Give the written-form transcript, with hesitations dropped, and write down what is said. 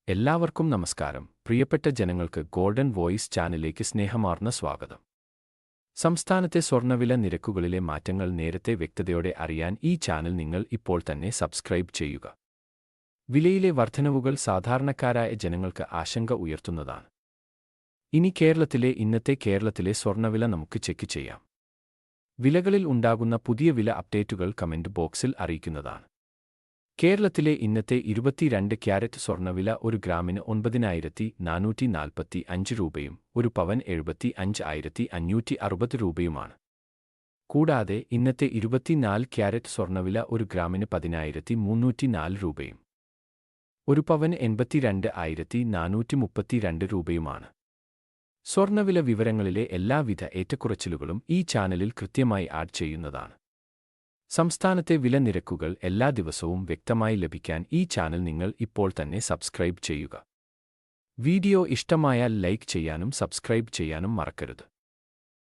എല്ലാവർക്കും നമസ്കാരം. പ്രിയപ്പെട്ട ജനങ്ങൾക്ക് ഗോൾഡൻ വോയിസ് ചാനലിലേക്ക് സ്നേഹമാർന്ന സ്വാഗതം. സംസ്ഥാനത്തെ സ്വർണ്ണവില നിരക്കുകളിലെ മാറ്റങ്ങൾ നേരത്തെ വ്യക്തതയോടെ അറിയാൻ ഈ ചാനൽ നിങ്ങൾ ഇപ്പോൾ തന്നെ സബ്സ്ക്രൈബ് ചെയ്യുക. വിലയിലെ വർധനവുകൾ സാധാരണക്കാരായ ജനങ്ങൾക്ക് ആശങ്ക ഉയർത്തുന്നതാണ്. ഇനി കേരളത്തിലെ സ്വർണ്ണവില നമുക്ക് ചെക്ക് ചെയ്യാം. വിലകളിൽ ഉണ്ടാകുന്ന പുതിയ വില അപ്ഡേറ്റുകൾ കമന്റ് ബോക്സിൽ അറിയിക്കുന്നതാണ്. കേരളത്തിലെ ഇന്നത്തെ 22 ക്യാരറ്റ് സ്വർണ്ണവില ഒരു ഗ്രാമിന് 9,445 രൂപയും ഒരു പവൻ 75,560 രൂപയുമാണ്. കൂടാതെ ഇന്നത്തെ 24 ക്യാരറ്റ് സ്വർണ്ണവില ഒരു ഗ്രാമിന് 10,304 രൂപയും ഒരു പവന് 82,432 രൂപയുമാണ്. സ്വർണ്ണവില വിവരങ്ങളിലെ എല്ലാവിധ ഏറ്റക്കുറച്ചിലുകളും ഈ ചാനലിൽ കൃത്യമായി ആഡ് ചെയ്യുന്നതാണ്. സംസ്ഥാനത്തെ വില നിരക്കുകൾ എല്ലാ ദിവസവും വ്യക്തമായി ലഭിക്കാൻ ഈ ചാനൽ നിങ്ങൾ ഇപ്പോൾ തന്നെ സബ്സ്ക്രൈബ് ചെയ്യുക. വീഡിയോ ഇഷ്ടമായാൽ ലൈക്ക് ചെയ്യാനും സബ്സ്ക്രൈബ് ചെയ്യാനും മറക്കരുത്.